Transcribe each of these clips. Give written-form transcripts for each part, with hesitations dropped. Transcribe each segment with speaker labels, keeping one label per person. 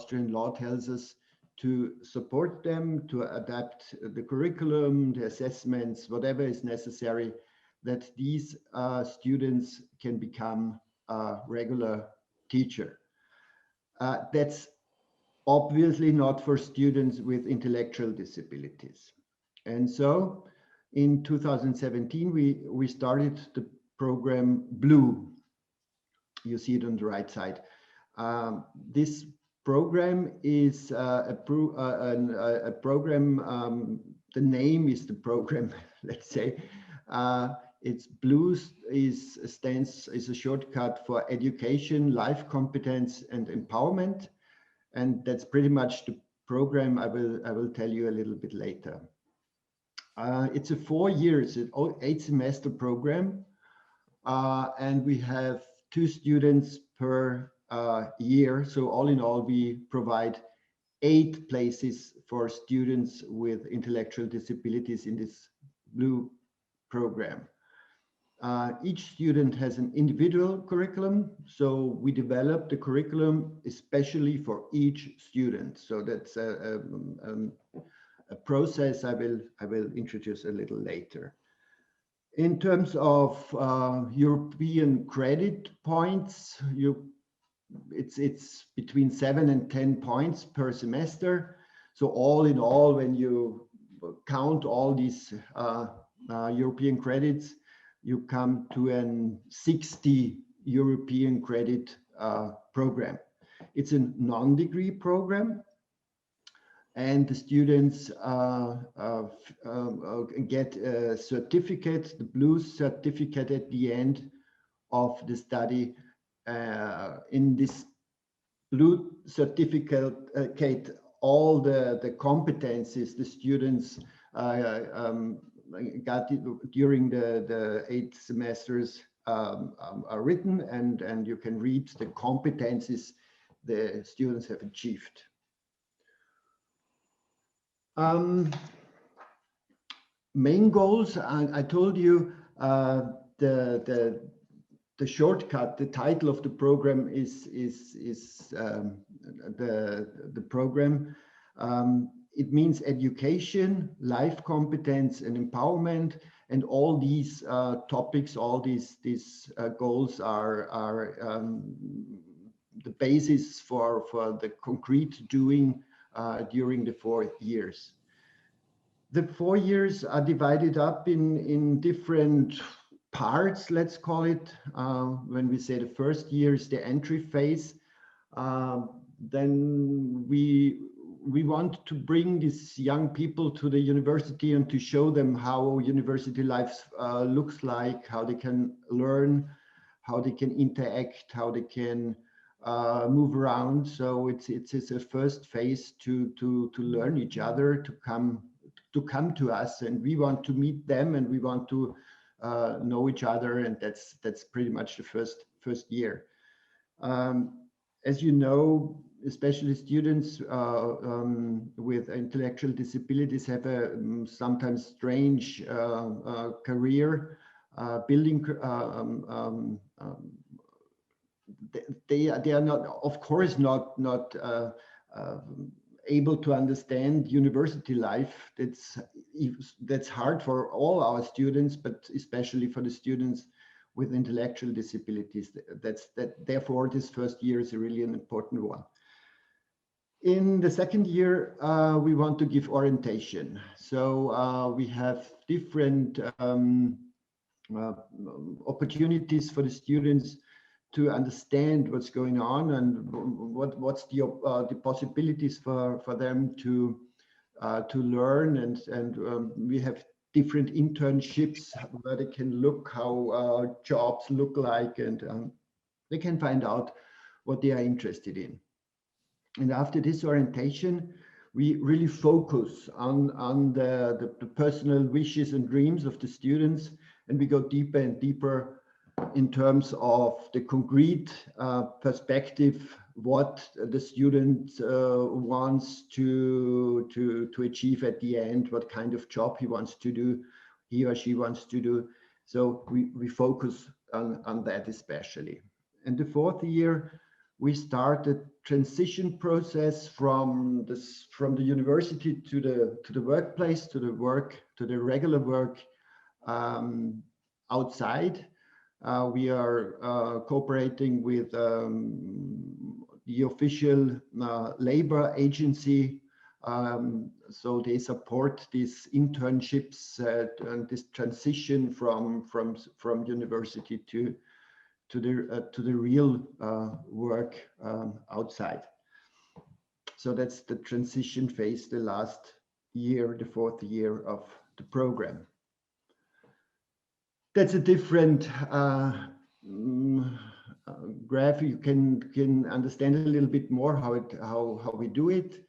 Speaker 1: Austrian law tells us to support them, to adapt the curriculum, the assessments, whatever is necessary, that these students can become a regular teacher. That's obviously not for students with intellectual disabilities. And so in 2017, we started the program Blue. You see it on the right side. This program is a program, the name is the program, let's say. It's Blue is a shortcut for education, life competence, and empowerment. And that's pretty much the program I will tell you a little bit later. It's a 4 years, an 8-semester program, and we have 2 students per year. So all in all, we provide 8 places for students with intellectual disabilities in this Blue program. Each student has an individual curriculum, so we develop the curriculum especially for each student. So that's a process I will introduce a little later. In terms of European credit points, it's between 7 and 10 points per semester. So all in all, when you count all these European credits, you come to an 60 European credit program. It's a non-degree program, and the students get a certificate, the Blue certificate at the end of the study. In this Blue certificate, all the competencies the students got during the 8 semesters are written, and you can read the competencies the students have achieved. Main goals, I told you the shortcut, the title of the program is the program. It means education, life competence, and empowerment, and all these topics, all these goals are the basis for the concrete doing during the 4 years. The 4 years are divided up in different parts, let's call it. When we say the first year is the entry phase, then we want to bring these young people to the university and to show them how university life looks like, how they can learn, how they can interact, how they can move around. So it's a first phase to learn each other, to come to us, and we want to meet them, and we want to know each other, and that's pretty much the first year. As you know, especially students with intellectual disabilities have a sometimes strange career building. They are not, of course, not able to understand university life. That's hard for all our students, but especially for the students with intellectual disabilities. Therefore, this first year is really an important one. In the second year, we want to give orientation. So we have different opportunities for the students to understand what's going on and what's the possibilities for them to learn, and we have different internships where they can look how jobs look like, and they can find out what they are interested in. And after this orientation, we really focus on the personal wishes and dreams of the students, and we go deeper and deeper in terms of the concrete perspective, what the student wants to achieve at the end, what kind of job he wants to do, he or she wants to do. So we focus on that especially. And the fourth year, We start a transition process from the university to the workplace, to the regular work outside. We are cooperating with the official labor agency, so they support these internships and this transition from university to the real work outside. So that's the transition phase, the last year, the 4th year of the program. That's a different graph. You can understand a little bit more how we do it.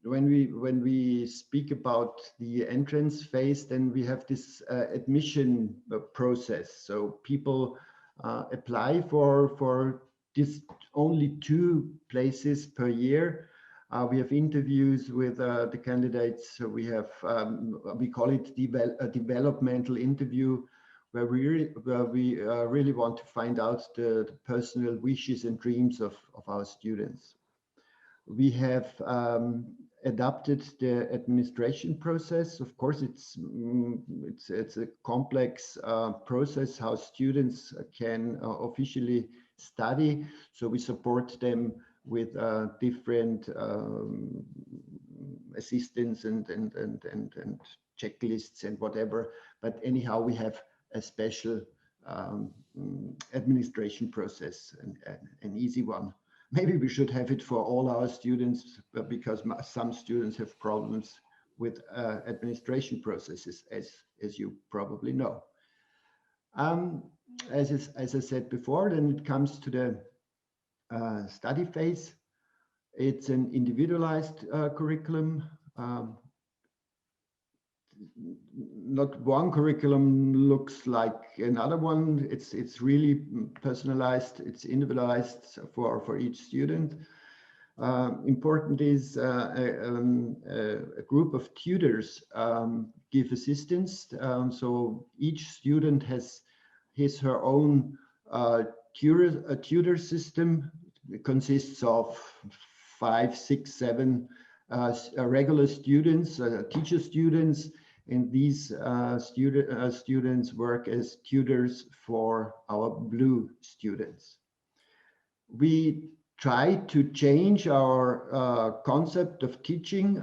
Speaker 1: When we speak about the entrance phase, then we have this admission process. So people apply for this only 2 places per year. We have interviews with the candidates. So we have we call it a developmental interview, where we really want to find out the personal wishes and dreams of our students. We have adapted the administration process. Of course, it's a complex process how students can officially study. So we support them with different assistance and checklists and whatever. But anyhow, we have a special administration process, an easy one. Maybe we should have it for all our students, because some students have problems with administration processes, as you probably know. As I said before, then it comes to the study phase. It's an individualized curriculum. Not one curriculum looks like another one. It's really personalized. It's individualized for each student. Important is a group of tutors give assistance. So each student has her own tutor system. It consists of 5, 6, 7 regular students, teacher students, and these students work as tutors for our blue students. We try to change our concept of teaching.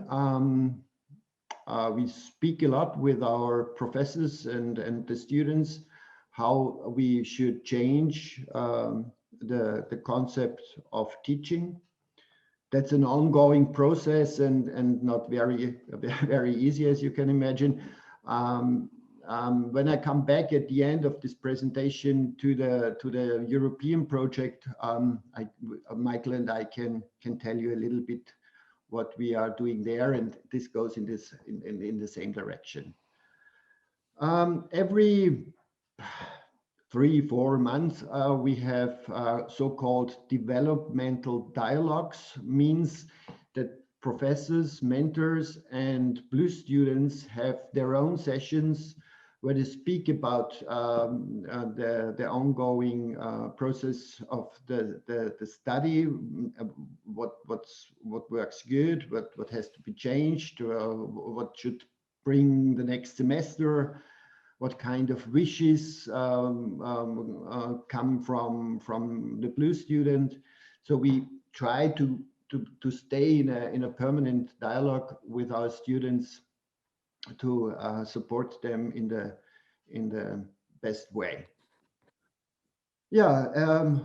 Speaker 1: We speak a lot with our professors and the students how we should change the concept of teaching. That's an ongoing process and not very easy, as you can imagine. When I come back at the end of this presentation to the European project, Michael and I can tell you a little bit what we are doing there, and this goes in the same direction. Every 3-4 months, we have so-called developmental dialogues. Means that professors, mentors, and blue students have their own sessions where they speak about the ongoing process of the study, what works good, what has to be changed, what should bring the next semester, what kind of wishes come from the blue student. So we try to stay in a permanent dialogue with our students to support them in the best way. Yeah,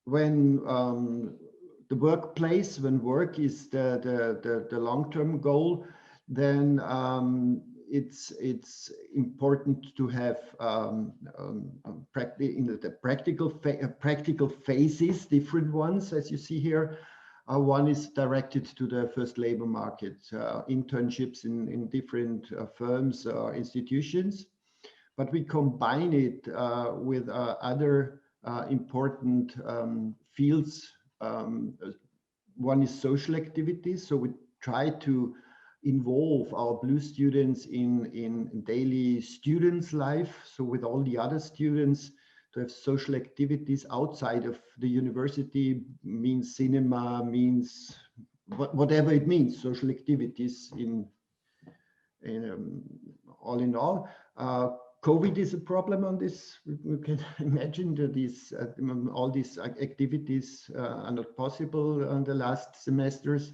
Speaker 1: when the workplace, when work is the long-term goal, then it's important to have practical phases, different ones, as you see here. One is directed to the first labor market, internships in different firms or institutions, but we combine it with other important fields. One is social activities, so we try to involve our blue students in daily students' life, so with all the other students, to have social activities outside of the university, means cinema, means whatever it means, social activities in all in all. COVID is a problem on this. We can imagine that all these activities are not possible on the last semesters.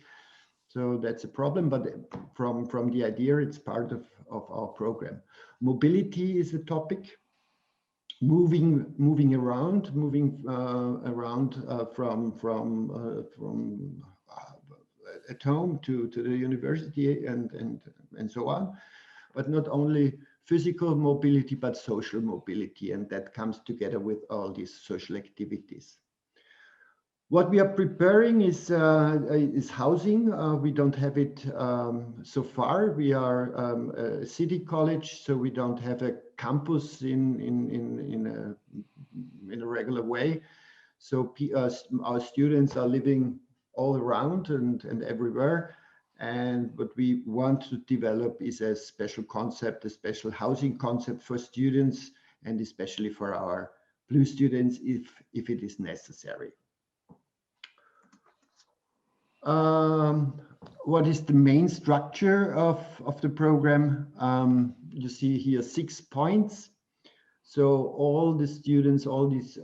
Speaker 1: So that's a problem, but from the idea, it's part of our program. Mobility is a topic. Moving around from at home to the university and so on, but not only physical mobility but social mobility, and that comes together with all these social activities. What we are preparing is housing. We don't have it so far. We are a city college, so we don't have a campus in a regular way. So our students are living all around and everywhere. And what we want to develop is a special concept, a special housing concept for students, and especially for our blue students if it is necessary. What is the main structure of the program? You see here 6 points. So all the students, all these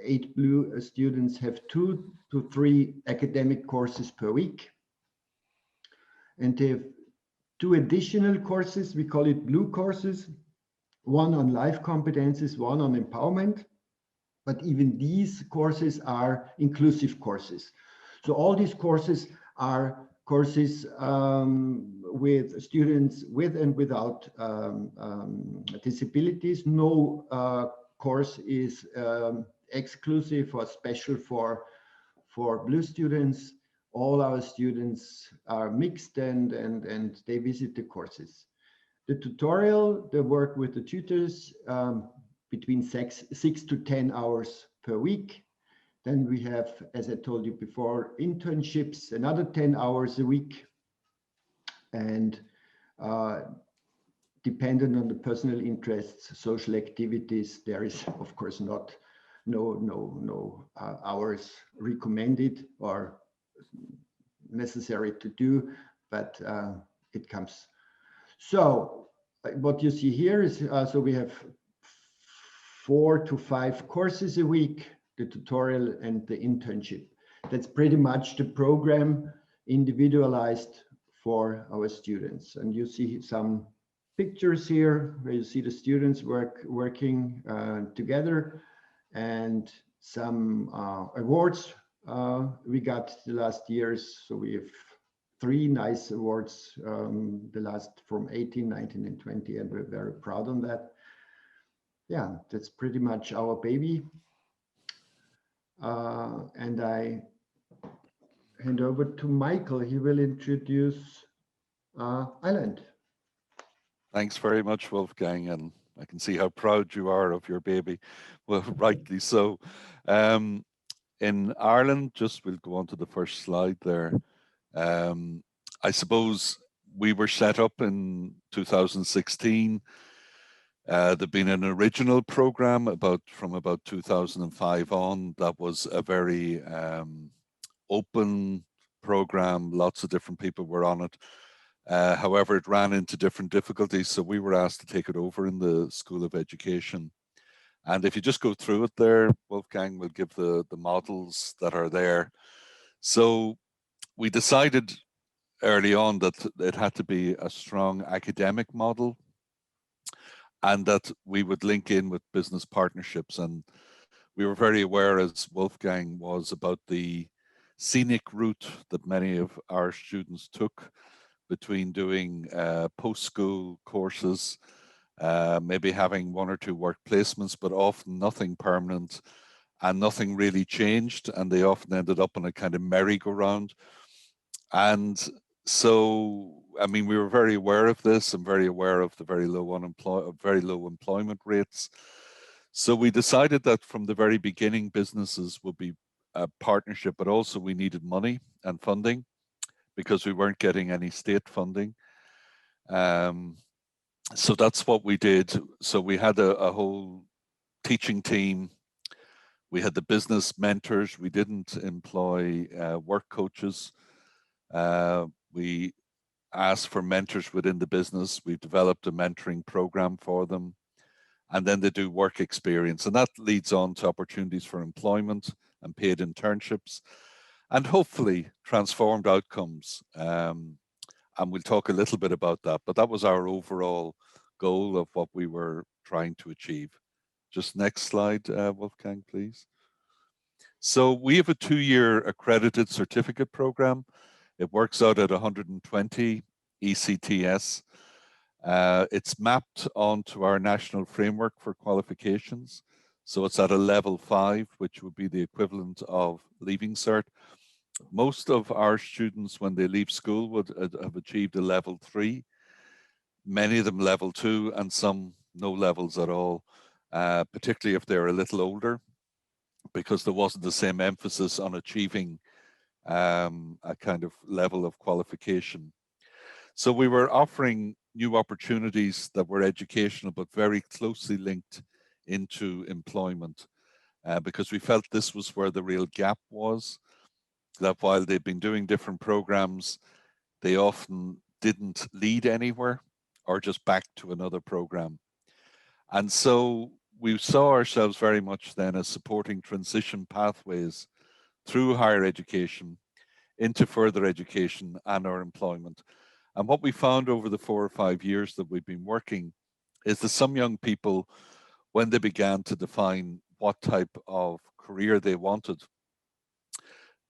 Speaker 1: 8 blue students have 2 to 3 academic courses per week. And they have 2 additional courses, we call it blue courses, one on life competencies, one on empowerment. But even these courses are inclusive courses. So all these courses are courses with students with and without disabilities. No course is exclusive or special for blue students. All our students are mixed and they visit the courses. The tutorial, the work with the tutors, between 6 to 10 hours per week. Then we have, as I told you before, internships, another 10 hours a week. And dependent on the personal interests, social activities, there is, of course, no hours recommended or necessary to do, but it comes. So what you see here is, so we have 4 to 5 courses a week, the tutorial and the internship. That's pretty much the program individualized for our students. And you see some pictures here where you see the students working together, and some awards we got the last years. So we have 3 nice awards, the last from 18, 19, and 20, and we're very proud on that. Yeah, that's pretty much our baby. And I hand over to Michael. He will introduce Island.
Speaker 2: Thanks very much, Wolfgang, and I can see how proud you are of your baby. Well, rightly so. In Ireland, we'll go on to the first slide there. I suppose we were set up in 2016. There'd been an original program from about 2005 on. That was a very open program. Lots of different people were on it. However, it ran into different difficulties, so we were asked to take it over in the School of Education. And if you just go through it there, Wolfgang will give the models that are there. So we decided early on that it had to be a strong academic model, and that we would link in with business partnerships. And we were very aware, as Wolfgang was, about the scenic route that many of our students took between doing post-school courses, maybe having 1 or 2 work placements, but often nothing permanent and nothing really changed. And they often ended up on a kind of merry-go-round. And so, I mean, we were very aware of this and very aware of the very low employment rates. So we decided that from the very beginning, businesses would be a partnership, but also we needed money and funding because we weren't getting any state funding. So that's what we did. So we had a whole teaching team. We had the business mentors. We didn't employ work coaches. We asked for mentors within the business. We've developed a mentoring program for them. And then they do work experience. And that leads on to opportunities for employment and paid internships and hopefully transformed outcomes. And we'll talk a little bit about that. But that was our overall goal of what we were trying to achieve. Just next slide, Wolfgang, please. So we have a 2-year accredited certificate program. It works out at 120 ECTS. It's mapped onto our national framework for qualifications. So it's at a level 5, which would be the equivalent of Leaving Cert. Most of our students, when they leave school, would have achieved a level 3, many of them level 2, and some no levels at all, particularly if they're a little older, because there wasn't the same emphasis on achieving a kind of level of qualification. So we were offering new opportunities that were educational, but very closely linked into employment, because we felt this was where the real gap was, that while they've been doing different programs, they often didn't lead anywhere or just back to another program. And so we saw ourselves very much then as supporting transition pathways through higher education into further education and our employment. And what we found over the 4 or 5 years that we've been working is that some young people, when they began to define what type of career they wanted,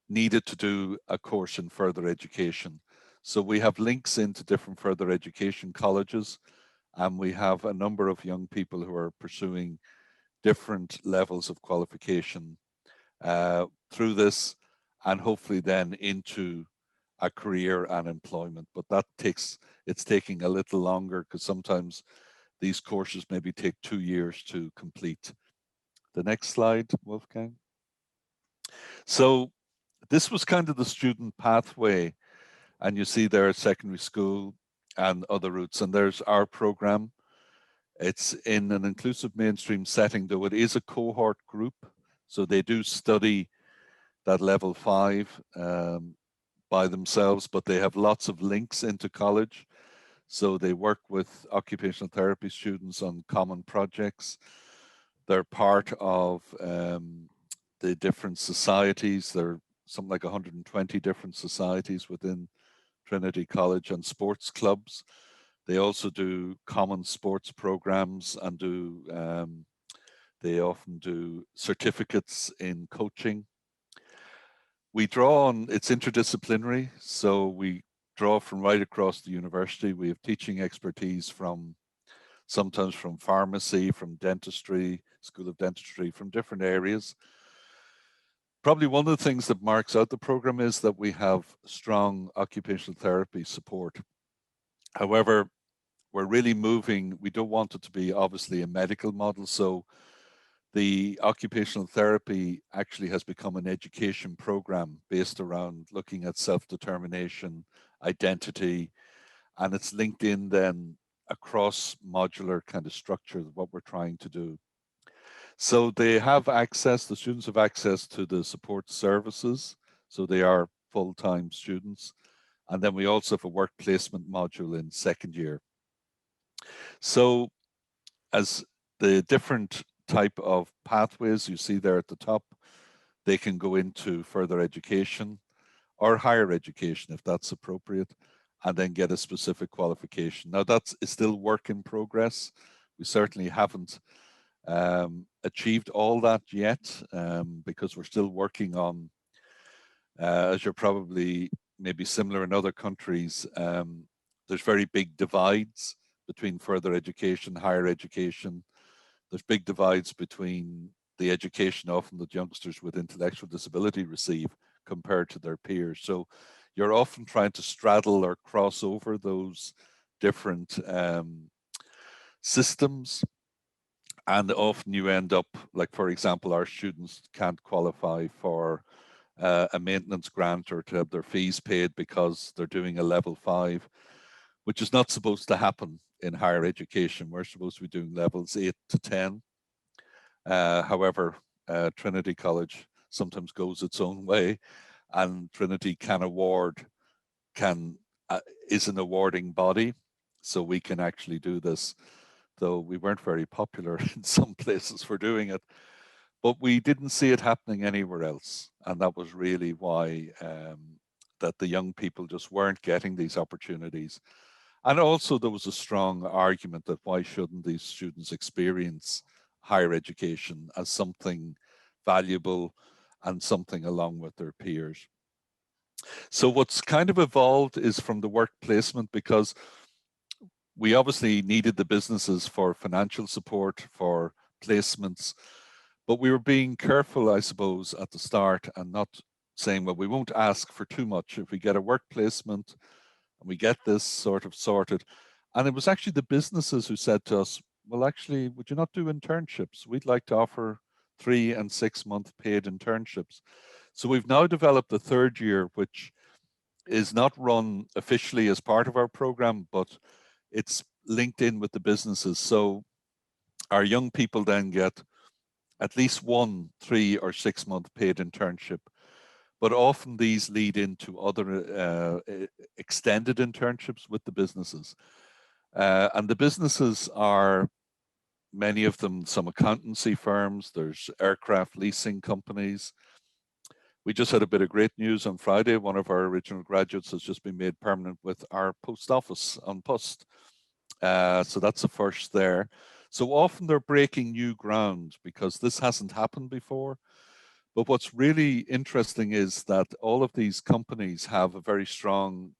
Speaker 2: needed to do a course in further education. So we have links into different further education colleges, and we have a number of young people who are pursuing different levels of qualification through this, and hopefully then into a career and employment. But it's taking a little longer, because sometimes these courses maybe take 2 years to complete. The next slide, Wolfgang. So this was kind of the student pathway, and you see there secondary school and other routes, and there's our program. It's in an inclusive mainstream setting, though it is a cohort group, so they do study that level 5 by themselves, but they have lots of links into college. So they work with occupational therapy students on common projects. They're part of the different societies. There are something like 120 different societies within Trinity College and sports clubs. They also do common sports programs and they often do certificates in coaching. We draw on, it's interdisciplinary, so we draw from right across the university. We have teaching expertise sometimes from pharmacy, from dentistry, School of Dentistry, from different areas. Probably one of the things that marks out the program is that we have strong occupational therapy support. However, we're really moving, we don't want it to be obviously a medical model, so the occupational therapy actually has become an education program based around looking at self-determination, identity, and it's linked in then across modular kind of structure, what we're trying to do. So they have access, the students have access to the support services, so they are full-time students. And then we also have a work placement module in second year. So as the different type of pathways you see there at the top, they can go into further education or higher education if that's appropriate, and then get a specific qualification. Now that's still work in progress. We certainly haven't achieved all that yet, because we're still working on, as you're probably maybe similar in other countries, there's very big divides between further education, higher education. There's big divides between the education often that youngsters with intellectual disability receive compared to their peers. So you're often trying to straddle or cross over those different systems. And often you end up, like, for example, our students can't qualify for a maintenance grant or to have their fees paid because they're doing a level 5, which is not supposed to happen in higher education. We're supposed to be doing levels 8 to 10. However, Trinity College sometimes goes its own way, and Trinity is an awarding body, so we can actually do this, though we weren't very popular in some places for doing it. But we didn't see it happening anywhere else, and that was really why that the young people just weren't getting these opportunities. And also, there was a strong argument that why shouldn't these students experience higher education as something valuable and something along with their peers. So what's kind of evolved is from the work placement, because we obviously needed the businesses for financial support, for placements, but we were being careful, I suppose, at the start and not saying, well, we won't ask for too much. If we get a work placement and we get this sort of sorted. And it was actually the businesses who said to us, well, actually, would you not do internships? We'd like to offer 3 and 6 month paid internships. So we've now developed a third year, which is not run officially as part of our program, but it's linked in with the businesses. So our young people then get at least 1 3 or 6 month paid internship. But often these lead into other extended internships with the businesses. And the businesses are, many of them, some accountancy firms, there's aircraft leasing companies. We just had a bit of great news on Friday. One of our original graduates has just been made permanent with our post office on Post. So that's a first there. So often they're breaking new ground because this hasn't happened before. But what's really interesting is that all of these companies have a very strong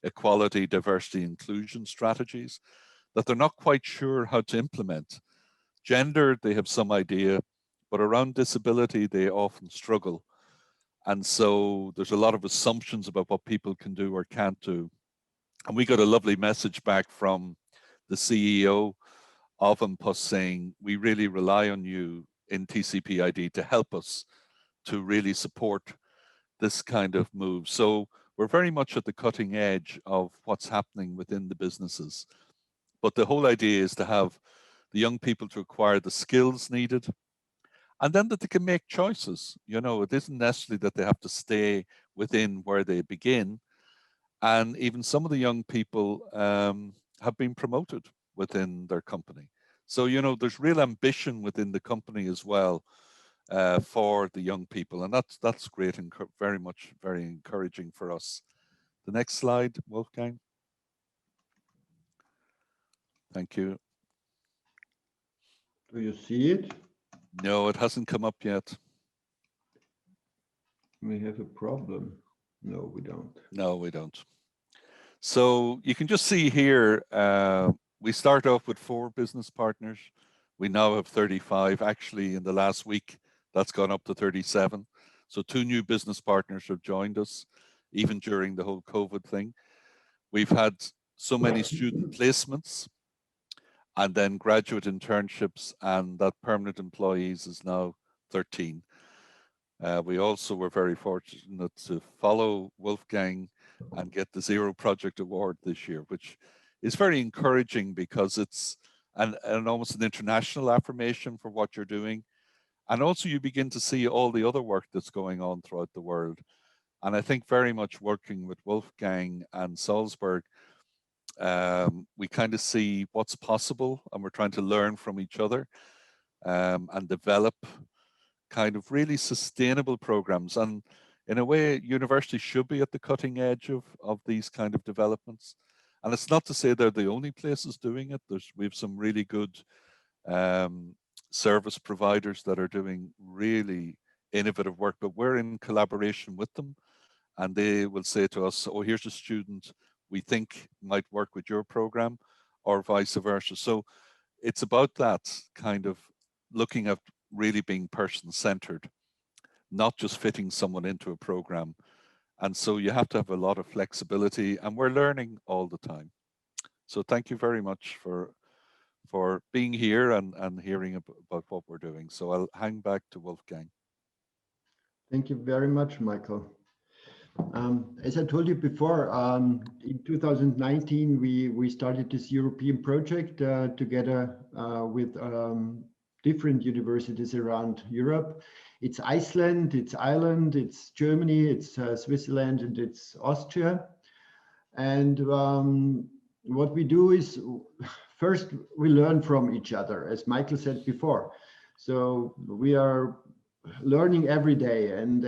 Speaker 2: equality, diversity, inclusion strategies that they're not quite sure how to implement. Gender, they have some idea, but around disability, they often struggle. And so there's a lot of assumptions about what people can do or can't do. And we got a lovely message back from the CEO of MPUS saying, we really rely on you in TCPID to help us to really support this kind of move. So we're very much at the cutting edge of what's happening within the businesses. But the whole idea is to have the young people to acquire the skills needed, and then that they can make choices. You know, it isn't necessarily that they have to stay within where they begin. And even some of the young people have been promoted within their company. So, you know, there's real ambition within the company as well for the young people. And that's great and very encouraging for us. The next slide, Wolfgang. Thank you.
Speaker 1: Do you see it?
Speaker 2: No, it hasn't come up yet.
Speaker 1: We have a problem. No, we don't.
Speaker 2: No, we don't. So you can just see here, we start off with 4 business partners. We now have 35. Actually, in the last week, that's gone up to 37. So 2 new business partners have joined us, even during the whole COVID thing. We've had so many student placements and then graduate internships, and that permanent employees is now 13. We also were very fortunate to follow Wolfgang and get the Zero Project Award this year, which is very encouraging because it's an almost an international affirmation for what you're doing. And also you begin to see all the other work that's going on throughout the world. And I think very much working with Wolfgang and Salzburg, we kind of see what's possible, and we're trying to learn from each other and develop kind of really sustainable programs. And in a way, universities should be at the cutting edge of these kind of developments. And it's not to say they're the only places doing it. We have some really good service providers that are doing really innovative work, but we're in collaboration with them. And they will say to us, oh, here's a student we think might work with your program, or vice versa. So it's about that kind of looking at really being person-centered, not just fitting someone into a program. And so you have to have a lot of flexibility, and we're learning all the time. So thank you very much for being here and hearing about what we're doing. So I'll hang back to Wolfgang.
Speaker 1: Thank you very much, Michael. As I told you before, in 2019, we started this European project together with different universities around Europe. It's Iceland, it's Ireland, it's Germany, it's Switzerland, and it's Austria. And what we do is, first we learn from each other, as Michael said before. So we are learning every day, and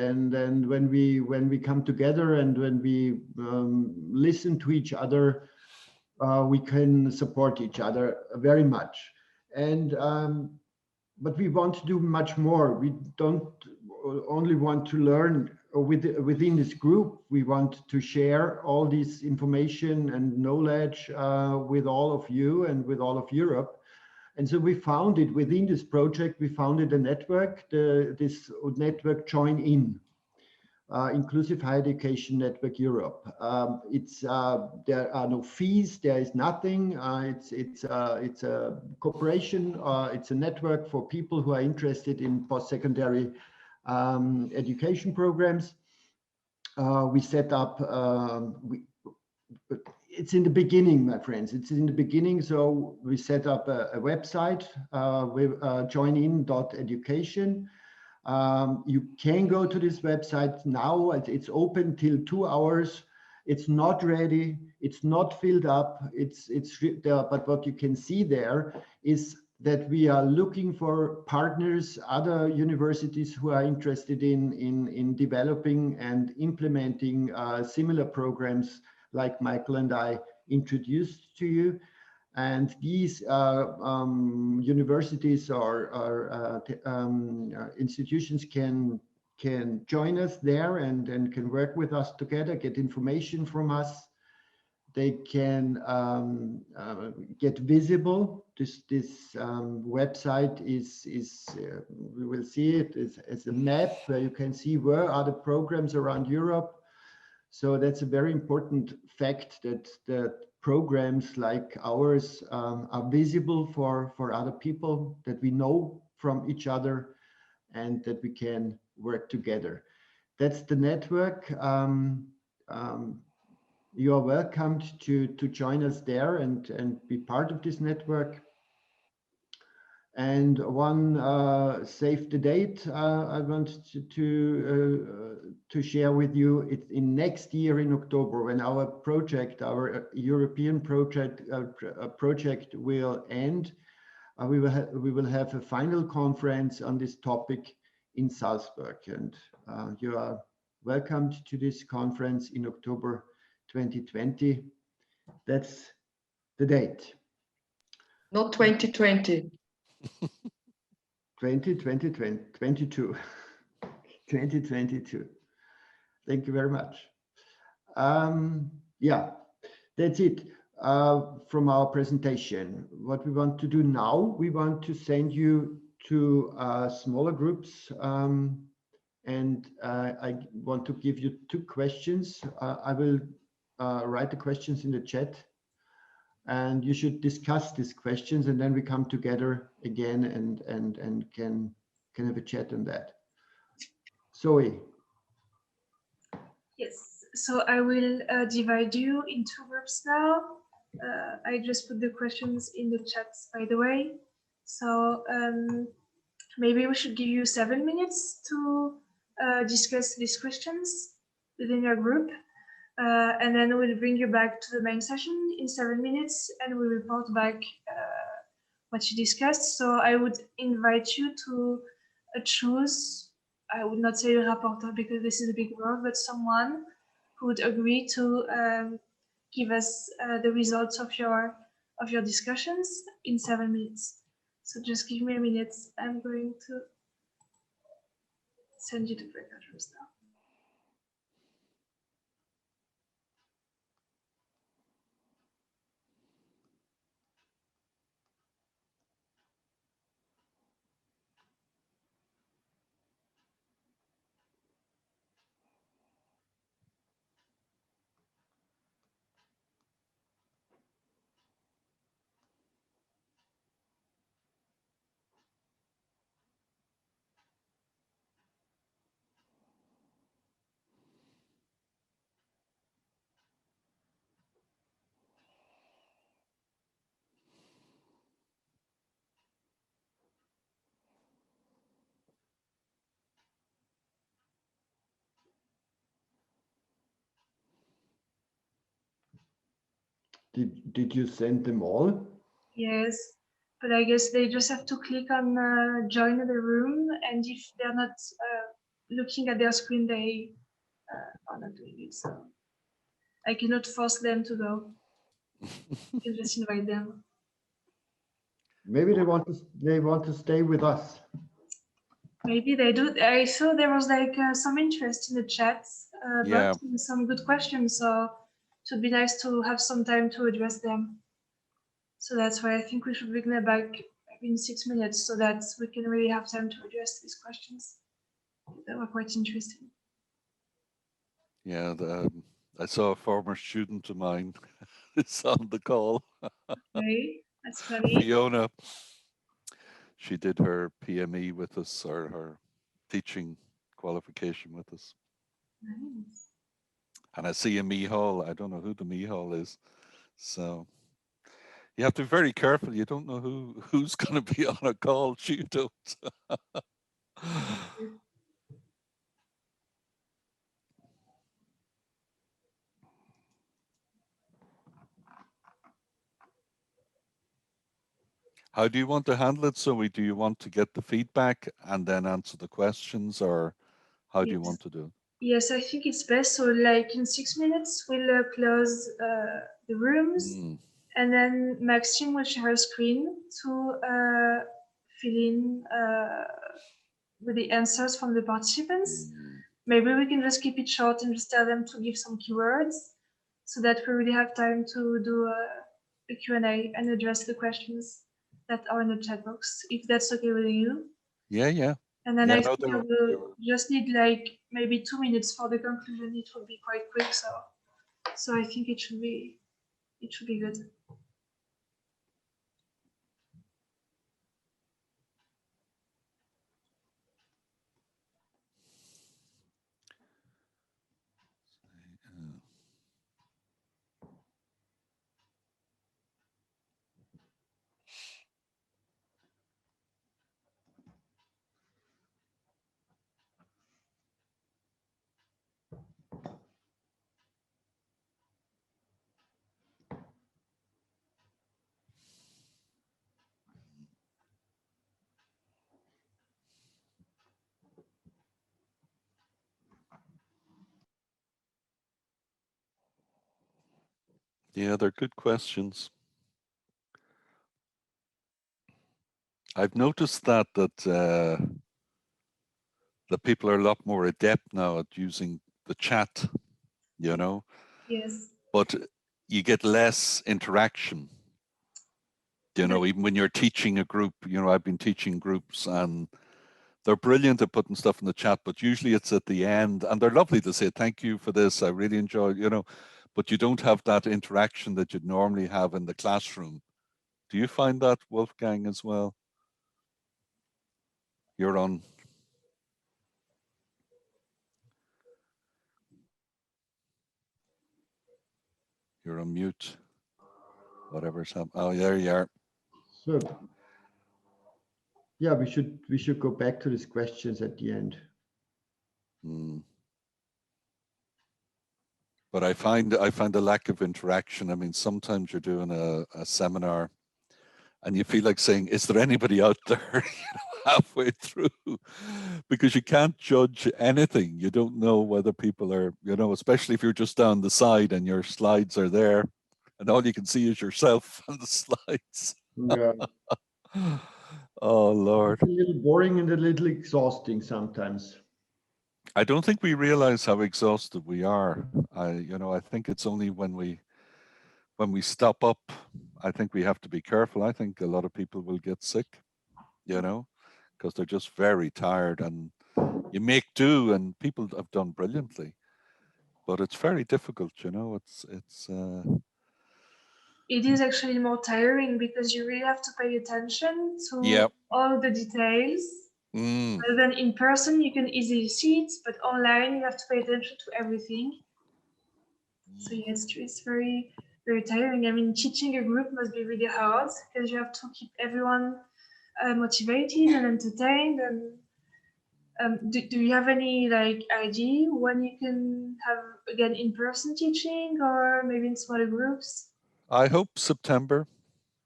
Speaker 1: when we come together and when we listen to each other, we can support each other very much. And but we want to do much more. We don't only want to learn within this group. We want to share all this information and knowledge with all of you and with all of Europe. And so we founded, within this project, we founded a network, this network Join In, Inclusive Higher Education Network Europe. There are no fees, there is nothing. It's a cooperation, it's a network for people who are interested in post-secondary education programs. We set up, it's in the beginning, my friends. It's in the beginning. So we set up a website with joinin.education. You can go to this website now. It's open till 2 hours. It's not ready. It's not filled up. It's there. But what you can see there is that we are looking for partners, other universities who are interested in developing and implementing similar programs like Michael and I introduced to you. And these universities or institutions can join us there and can work with us together, get information from us. They can get visible. This website is we will see it as a map where you can see where are the programs around Europe. So that's a very important fact, that programs like ours are visible for other people, that we know from each other, and that we can work together. That's the network. You are welcomed to join us there and be part of this network. And one save the date I want to share with you. It's in next year in October, when our project, our European project will end. We will have a final conference on this topic in Salzburg, and you are welcomed to this conference in October 2020. That's the date.
Speaker 3: Not 2020.
Speaker 1: 2022. 2022. Thank you very much. Yeah, that's it from our presentation. What we want to do now, we want to send you to smaller groups, and I want to give you 2 questions. I will write the questions in the chat, and you should discuss these questions, and then we come together again and can have a chat on that. Zoe.
Speaker 4: Yes, so I will divide you in 2 groups now. I just put the questions in the chat, by the way. So maybe we should give you 7 minutes to discuss these questions within your group. And then we'll bring you back to the main session in 7 minutes, and we'll report back what you discussed. So I would invite you to choose, I would not say a rapporteur because this is a big word, but someone who would agree to give us the results of your discussions in 7 minutes. So just give me a minute. I'm going to send you the breakout rooms now.
Speaker 1: Did you send them all?
Speaker 4: Yes, but I guess they just have to click on join the room, and if they're not looking at their screen, they are not doing it. So I cannot force them to go. You can just invite them.
Speaker 1: Maybe they want to stay with us.
Speaker 4: Maybe they do. I saw there was like some interest in the chat
Speaker 2: Yeah.
Speaker 4: box and some good questions. So it would be nice to have some time to address them. So that's why I think we should bring them back in 6 minutes so that we can really have time to address these questions that were quite interesting.
Speaker 2: Yeah, I saw a former student of mine is on the call.
Speaker 4: Okay, that's funny.
Speaker 2: Fiona, she did her PME with us, or her teaching qualification with us.
Speaker 4: Nice.
Speaker 2: And I see a Mihal. I don't know who the Mihal is. So you have to be very careful. You don't know who's going to be on a call. You don't. How do you want to handle it, Zoe? Do you want to get the feedback and then answer the questions, or how do you want to do it?
Speaker 4: Yes, I think it's best. So like in 6 minutes, we'll close the rooms. And then Maxime will share her screen to fill in with the answers from the participants. Maybe we can just keep it short and just tell them to give some keywords so that we really have time to do a Q&A and address the questions that are in the chat box, if that's okay with you.
Speaker 2: Yeah, yeah.
Speaker 4: And then
Speaker 2: Yeah,
Speaker 4: I
Speaker 2: no,
Speaker 4: think I will just need like maybe 2 minutes for the conclusion. It will be quite quick, so I think it should be good.
Speaker 2: Yeah, they're good questions. I've noticed that the people are a lot more adept now at using the chat, you know.
Speaker 4: Yes.
Speaker 2: But you get less interaction. You know, even when you're teaching a group, you know, I've been teaching groups and they're brilliant at putting stuff in the chat, but usually it's at the end and they're lovely to say, thank you for this. I really enjoyed, you know, but you don't have that interaction that you'd normally have in the classroom. Do you find that, Wolfgang, as well? You're on. You're on mute. Whatever's happening. Oh, there you are.
Speaker 1: So yeah, we should go back to these questions at the end.
Speaker 2: But I find a lack of interaction. I mean, sometimes you're doing a seminar and you feel like saying, is there anybody out there halfway through? Because you can't judge anything. You don't know whether people are, you know, especially if you're just down the side and your slides are there and all you can see is yourself on the slides.
Speaker 1: Yeah.
Speaker 2: Oh, Lord.
Speaker 1: It's a little boring and a little exhausting sometimes.
Speaker 2: I don't think we realize how exhausted we are. I think it's only when we stop up, I think we have to be careful. I think a lot of people will get sick, you know, because they're just very tired and you make do and people have done brilliantly, but it's very difficult, you know,
Speaker 4: It is actually more tiring because you really have to pay attention to all the details. Rather than in person, you can easily see it, but online you have to pay attention to everything. So yeah, it's true. It's very, very tiring. I mean, teaching a group must be really hard because you have to keep everyone motivated and entertained. And do you have any like idea when you can have again in-person teaching or maybe in smaller groups?
Speaker 2: I hope September.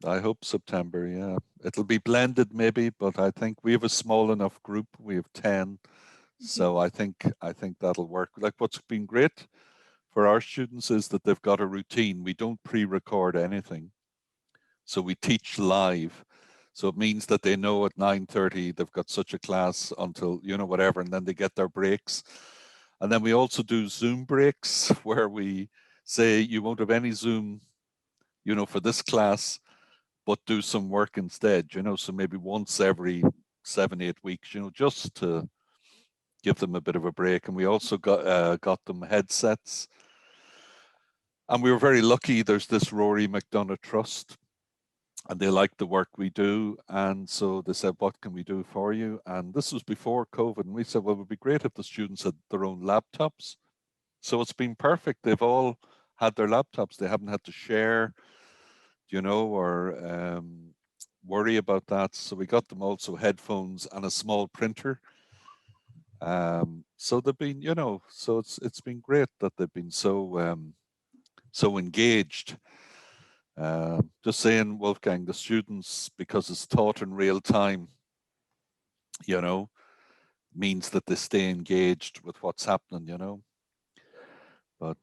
Speaker 2: I hope September, yeah. It'll be blended maybe, but I think we have a small enough group. We have 10. So I think that'll work. Like what's been great for our students is that they've got a routine. We don't pre-record anything. So we teach live. So it means that they know at 9:30 they've got such a class until, you know, whatever, and then they get their breaks. And then we also do Zoom breaks where we say you won't have any Zoom, you know, for this class, but do some work instead, you know, so maybe once every 7-8 weeks, you know, just to give them a bit of a break. And we also got them headsets. And we were very lucky. There's this Rory McDonough Trust, and they like the work we do. And so they said, what can we do for you? And this was before COVID. And we said, well, it would be great if the students had their own laptops. So it's been perfect. They've all had their laptops. They haven't had to share, you know, or worry about that. So we got them also headphones and a small printer. So they've been, you know, so it's been great that they've been so so engaged. Just saying, Wolfgang, the students, because it's taught in real time, you know, means that they stay engaged with what's happening, you know. But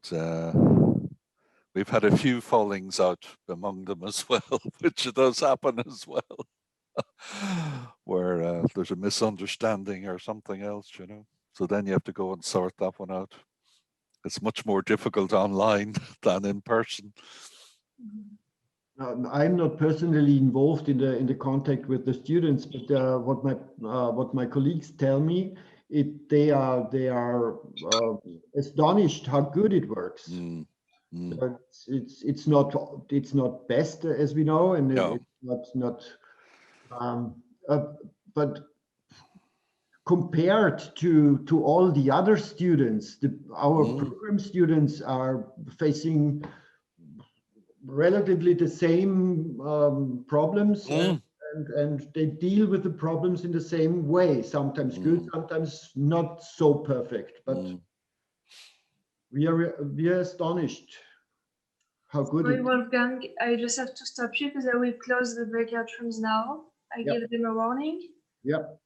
Speaker 2: we've had a few fallings out among them as well, which does happen as well, where there's a misunderstanding or something else, you know. So then you have to go and sort that one out. It's much more difficult online than in person.
Speaker 1: I'm not personally involved in the contact with the students, but what my colleagues tell me, they are astonished how good it works. It's not best, as we know, and
Speaker 2: No.
Speaker 1: it's not but compared to all the other students, our program students are facing relatively the same problems, and they deal with the problems in the same way, sometimes good, sometimes not so perfect, but we are astonished how good
Speaker 4: Sorry,
Speaker 1: it is.
Speaker 4: Wolfgang, I just have to stop you because I will close the breakout rooms now. I give them a warning.
Speaker 1: Yep.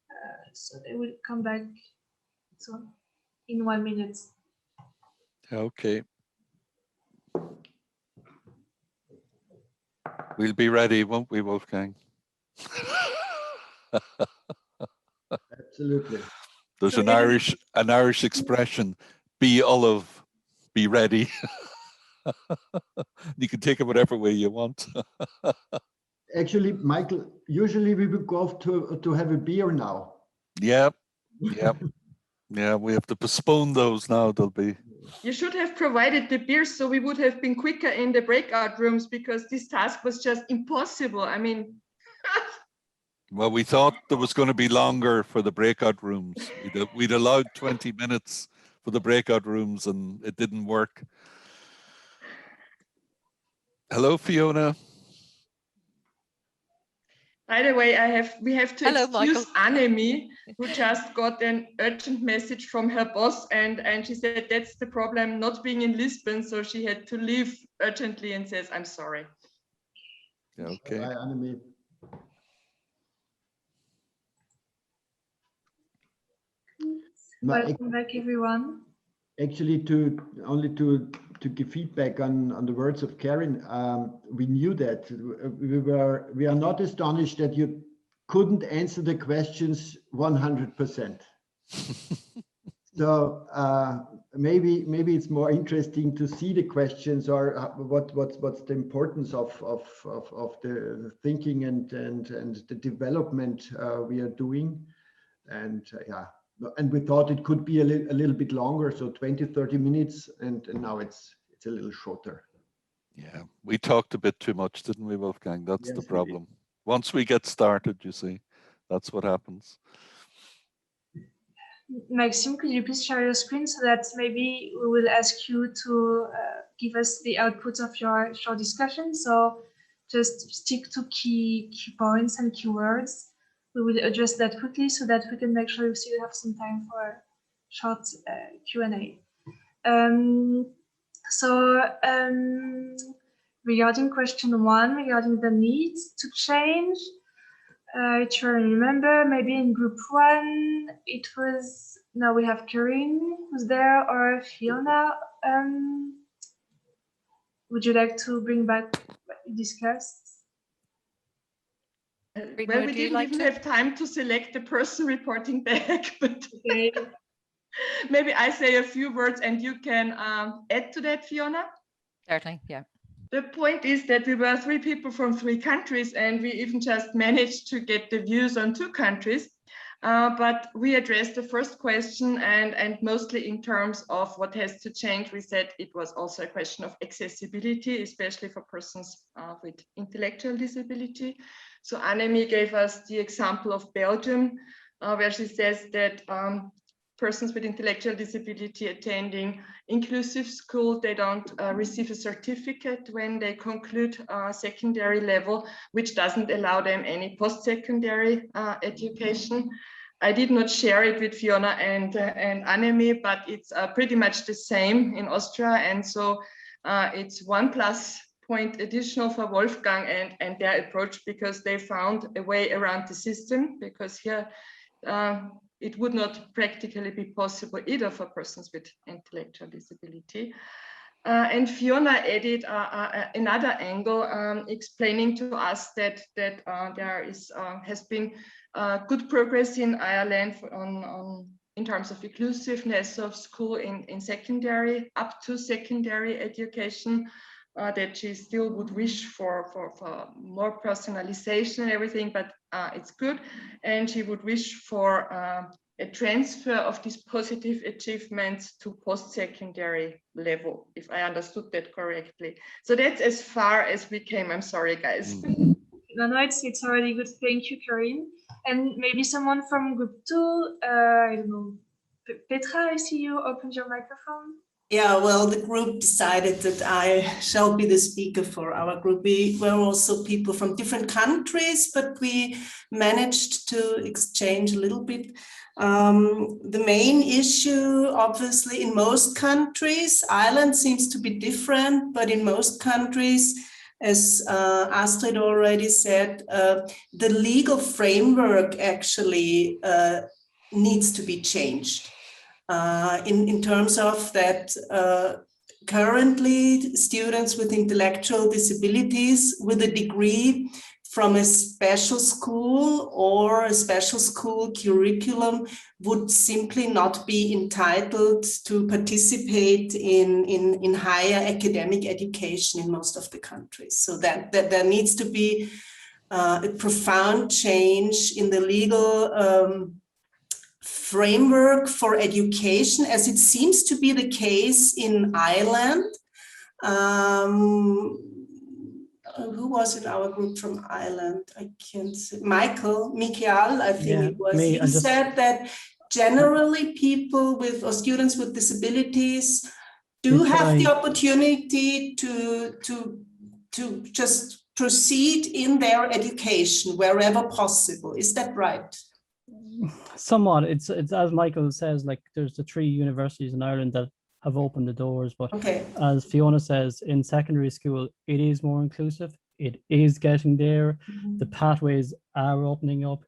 Speaker 4: So they will come back in 1 minute.
Speaker 2: Okay. We'll be ready, won't we, Wolfgang?
Speaker 1: Absolutely.
Speaker 2: There's an Irish expression, be olive, be ready. You can take it whatever way you want.
Speaker 1: Actually, Michael, usually we would go off to have a beer now.
Speaker 2: Yep. Yeah, we have to postpone those now. They'll be.
Speaker 3: You should have provided the beers so we would have been quicker in the breakout rooms, because this task was just impossible. I mean,
Speaker 2: Well, we thought there was going to be longer for the breakout rooms. We'd allowed 20 minutes for the breakout rooms and it didn't work. Hello, Fiona.
Speaker 3: by the way, we have to
Speaker 5: Hello,
Speaker 3: excuse
Speaker 5: Michael.
Speaker 3: Annemie, who just got an urgent message from her boss, and she said that's the problem, not being in Lisbon, so she had to leave urgently and says, I'm sorry.
Speaker 2: Yeah, okay.
Speaker 1: Bye, Annemie.
Speaker 4: Welcome back, everyone.
Speaker 1: Actually, to give feedback on the words of Karen, we knew that we are not astonished that you couldn't answer the questions 100%. So maybe it's more interesting to see the questions, or what's the importance of the thinking and the development we are doing, and yeah. And we thought it could be a little bit longer, so 20-30 minutes, and now it's a little shorter.
Speaker 2: Yeah, we talked a bit too much, didn't we, Wolfgang? That's
Speaker 1: Yes,
Speaker 2: the problem. Once we get started, you see, that's what happens.
Speaker 4: Maxime, could you please share your screen so that maybe we will ask you to give us the output of your short discussion. So just stick to key points and keywords. We will address that quickly so that we can make sure we still have some time for a short regarding question 1, regarding the needs to change, I try to remember, maybe in group 1, it was, now we have Corinne who's there, or Fiona. Would you like to bring back what you discussed?
Speaker 3: Well, we didn't even have time to select the person reporting back, but
Speaker 4: Okay.
Speaker 3: maybe I say a few words and you can add to that, Fiona.
Speaker 5: Certainly, yeah.
Speaker 3: The point is that we were 3 people from 3 countries, and we even just managed to get the views on 2 countries. But we addressed the first question, and mostly in terms of what has to change. We said it was also a question of accessibility, especially for persons with intellectual disability. So Annemie gave us the example of Belgium, where she says that persons with intellectual disability attending inclusive school, they don't receive a certificate when they conclude secondary level, which doesn't allow them any post-secondary education. I did not share it with Fiona and Annemie, but it's pretty much the same in Austria. And so it's 1+ point additional for Wolfgang and their approach, because they found a way around the system, because here it would not practically be possible either for persons with intellectual disability. And Fiona added another angle, explaining to us that there has been good progress in Ireland in terms of inclusiveness of school in secondary, up to secondary education, that she still would wish for more personalization and everything, but it's good. And she would wish for a transfer of these positive achievements to post-secondary level, if I understood that correctly. So that's as far as we came. I'm sorry, guys.
Speaker 4: No, it's already good. Thank you, Corinne. And maybe someone from group 2, I don't know, Petra, I see you opened your microphone.
Speaker 6: Yeah, well, the group decided that I shall be the speaker for our group. We were also people from different countries, but we managed to exchange a little bit. The main issue, obviously, in most countries, Ireland seems to be different, but in most countries, as Astrid already said, the legal framework actually needs to be changed. In terms of that, currently students with intellectual disabilities with a degree from a special school or a special school curriculum would simply not be entitled to participate in higher academic education in most of the countries. So that there needs to be a profound change in the legal framework for education, as it seems to be the case in Ireland. Who was in our group from Ireland? I can't say. Michael, I think it was.
Speaker 7: Me,
Speaker 6: he said that generally people with or students with disabilities do have the opportunity to just proceed in their education wherever possible. Is that right?
Speaker 7: Somewhat. It's as Michael says, like there's the 3 universities in Ireland that have opened the doors, but as Fiona says, in secondary school it is more inclusive. It is getting there. The pathways are opening up.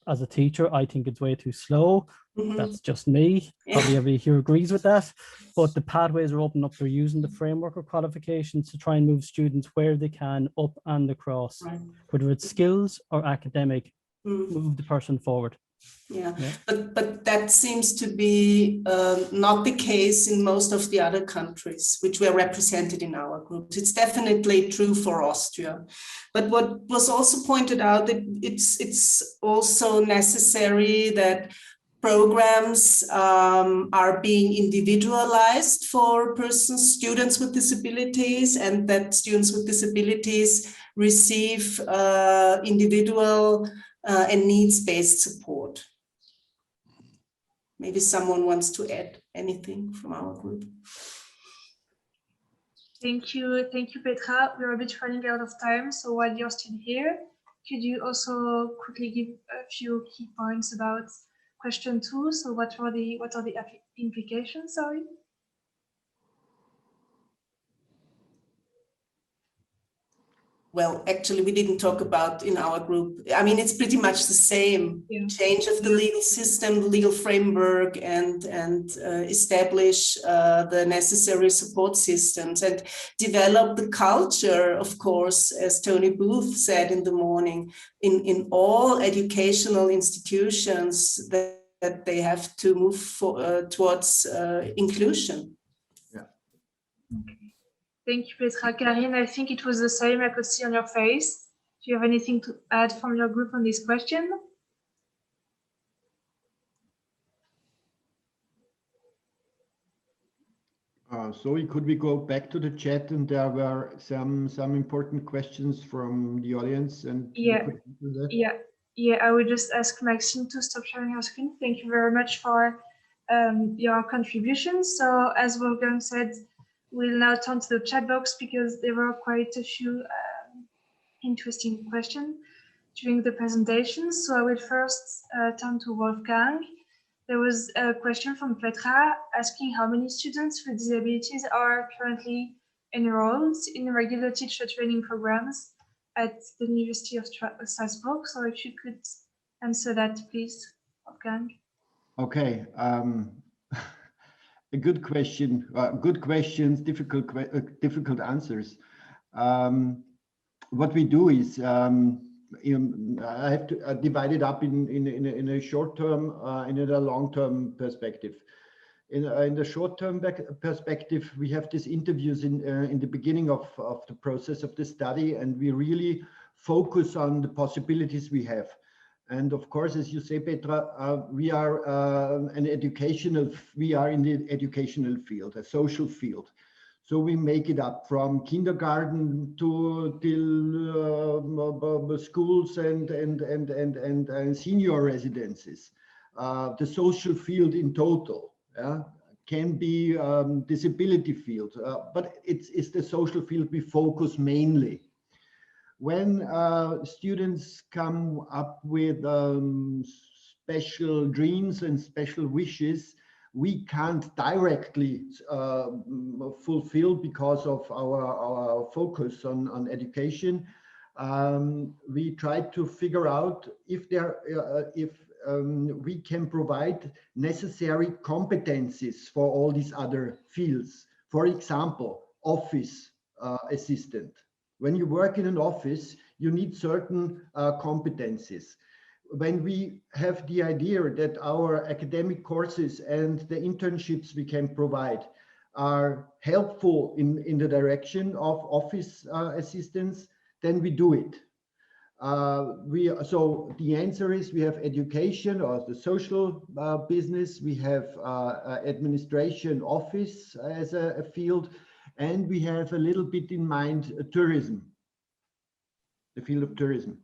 Speaker 7: As a teacher, I think it's way too slow. That's just me. Probably everybody here agrees with that. But the pathways are opening up. They're using the framework of qualifications to try and move students where they can up and across, whether it's skills or academic, move the person forward.
Speaker 6: Yeah. But that seems to be not the case in most of the other countries which were represented in our groups. It's definitely true for Austria. But what was also pointed out, that it's also necessary that programs are being individualized for students with disabilities, and that students with disabilities receive individual and needs-based support. Maybe someone wants to add anything from our group.
Speaker 4: Thank you, Petra. We're a bit running out of time, so while you're still here, could you also quickly give a few key points about question 2? So what are the implications? Sorry.
Speaker 6: well, actually, we didn't talk about in our group. I mean, it's pretty much the same change of the legal system, the legal framework, and establish the necessary support systems and develop the culture, of course, as Tony Booth said in the morning, in all educational institutions that they have to move towards inclusion.
Speaker 1: Yeah.
Speaker 4: Okay. Thank you, Petra. Karine, I think it was the same I could see on your face. Do you have anything to add from your group on this question?
Speaker 1: Could we go back to the chat, and there were some important questions from the audience, and
Speaker 4: yeah, I would just ask Maxine to stop sharing your screen. Thank you very much for your contributions. So as Wolfgang said, we'll now turn to the chat box because there were quite a few interesting questions during the presentation. So I will first turn to Wolfgang. There was a question from Petra asking how many students with disabilities are currently enrolled in regular teacher training programs at the University of Strasbourg. So if you could answer that, please, Wolfgang.
Speaker 1: Okay. A good question. Good questions, difficult answers. What we do is I have to divide it up in a short-term and in a long-term perspective. In the short-term perspective, we have these interviews in the beginning of the process of the study, and we really focus on the possibilities we have. And of course, as you say, Petra, we are in the educational field, a social field. So we make it up from kindergarten till schools and senior residences. The social field in total can be disability field, but it's the social field we focus mainly. When students come up with special dreams and special wishes, we can't directly fulfill because of our focus on education. We try to figure out if we can provide necessary competencies for all these other fields. For example, office assistant. When you work in an office, you need certain competencies. When we have the idea that our academic courses and the internships we can provide are helpful in the direction of office assistance, then we do it. So the answer is we have education or the social business, we have administration office as a field, and we have a little bit in mind tourism, the field of tourism.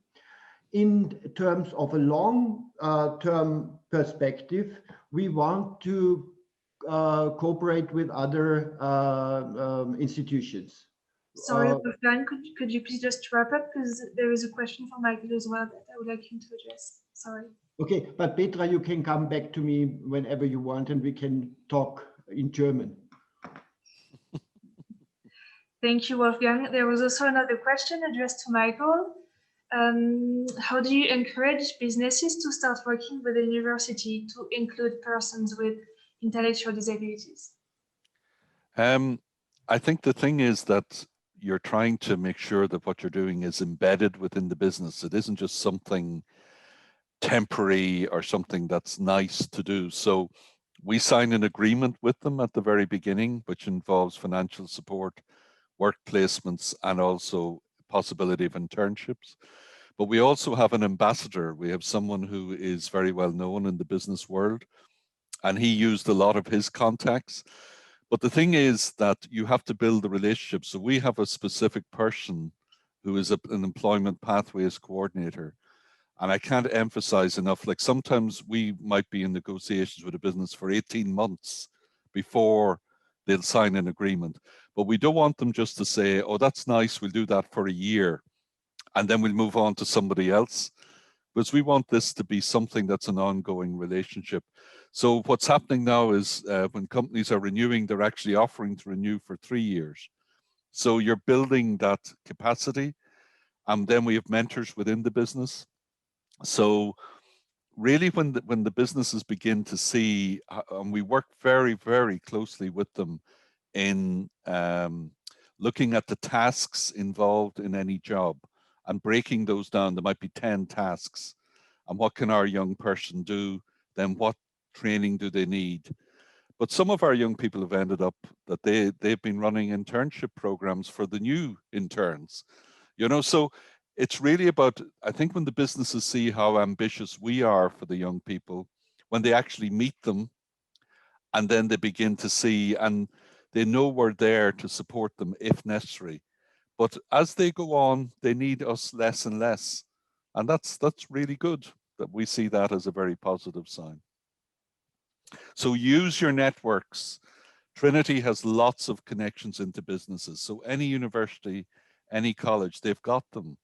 Speaker 1: In terms of a long-term perspective, we want to cooperate with other institutions.
Speaker 4: Sorry, Wolfgang, could you please just wrap up, because there is a question from Michael as well that I would like him to address. Sorry.
Speaker 1: Okay, but Petra, you can come back to me whenever you want, and we can talk in German.
Speaker 4: Thank you, Wolfgang. There was also another question addressed to Michael. How do you encourage businesses to start working with the university to include persons with intellectual disabilities?
Speaker 2: I think the thing is that you're trying to make sure that what you're doing is embedded within the business. It isn't just something temporary or something that's nice to do. So we sign an agreement with them at the very beginning, which involves financial support, work placements, and also possibility of internships. But we also have an ambassador. We have someone who is very well known in the business world, and he used a lot of his contacts. But the thing is that you have to build the relationship. So we have a specific person who is an employment pathways coordinator. And I can't emphasize enough, like sometimes we might be in negotiations with a business for 18 months before they'll sign an agreement. But we don't want them just to say, oh, that's nice, we'll do that for a year, and then we'll move on to somebody else. Because we want this to be something that's an ongoing relationship. So what's happening now is when companies are renewing, they're actually offering to renew for 3 years. So you're building that capacity. And then we have mentors within the business. So really when the businesses begin to see, and we work very, very closely with them in looking at the tasks involved in any job and breaking those down. There might be 10 tasks. And what can our young person do? Then what training do they need? But some of our young people have ended up that they've been running internship programs for the new interns. You know, so it's really about, I think when the businesses see how ambitious we are for the young people, when they actually meet them, and then they begin to see, and they know we're there to support them if necessary. But as they go on, they need us less and less. And that's really good that we see that as a very positive sign. So use your networks. Trinity has lots of connections into businesses. So any university, any college, they've got them.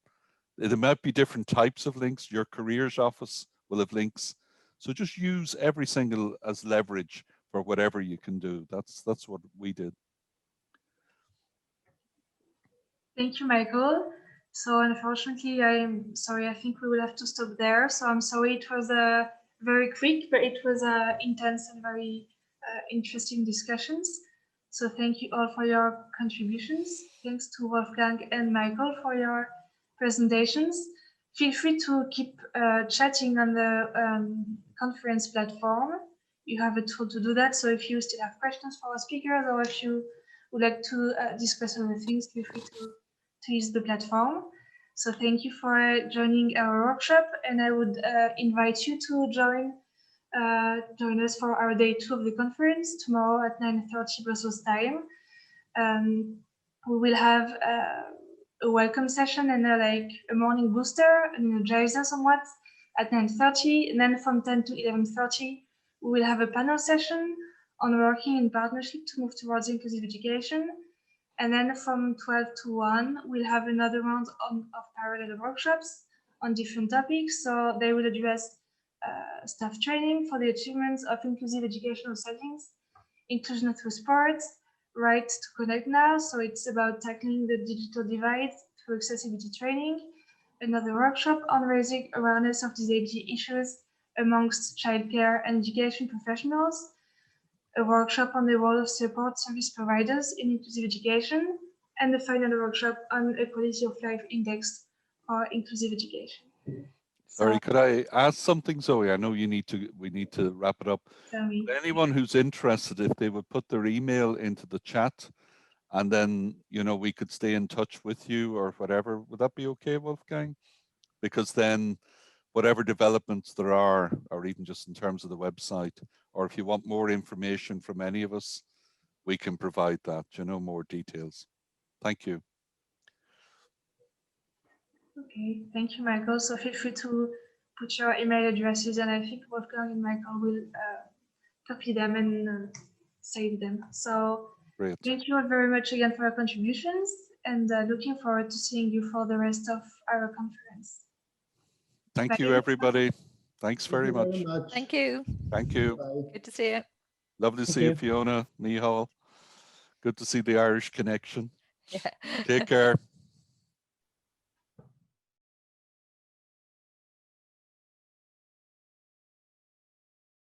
Speaker 2: There might be different types of links. Your careers office will have links. So just use every single as leverage for whatever you can do. That's what we did.
Speaker 4: Thank you, Michael. So unfortunately, I'm sorry, I think we will have to stop there. So I'm sorry, it was very quick, but it was intense and very interesting discussions. So thank you all for your contributions. Thanks to Wolfgang and Michael for your presentations. Feel free to keep chatting on the conference platform. You have a tool to do that. So if you still have questions for our speakers, or if you would like to discuss other things, feel free to use the platform. So thank you for joining our workshop, and I would invite you to join us for our day 2 of the conference tomorrow at 9:30 Brussels time. We will have a welcome session and a morning booster, an energizer somewhat at 9:30, and then from 10 to 11:30 we will have a panel session on working in partnership to move towards inclusive education. And then from 12 to 1, we'll have another round of parallel workshops on different topics. So they will address staff training for the achievements of inclusive educational settings, inclusion through sports, right to connect now. So it's about tackling the digital divide through accessibility training. Another workshop on raising awareness of disability issues amongst childcare and education professionals. A workshop on the role of support service providers in inclusive education, and the final workshop on a quality of life index for inclusive education.
Speaker 2: Sorry, could I ask something, Zoe? I know we need to wrap it up. Anyone who's interested, if they would put their email into the chat, and then, you know, we could stay in touch with you or whatever, would that be okay, Wolfgang? Because then whatever developments there are, or even just in terms of the website, or if you want more information from any of us, we can provide that, you know, more details. Thank you.
Speaker 4: Okay, thank you, Michael. So feel free to put your email addresses, and I think Wolfgang and Michael will copy them and save them. So great. Thank you all very much again for your contributions, and looking forward to seeing you for the rest of our conference.
Speaker 2: Thank you, everybody. Thanks very much.
Speaker 5: Thank you.
Speaker 2: Thank you.
Speaker 5: Bye. Good to see you.
Speaker 2: Lovely to see you, Fiona, Mihal. Good to see the Irish connection.
Speaker 5: Yeah.
Speaker 2: Take care.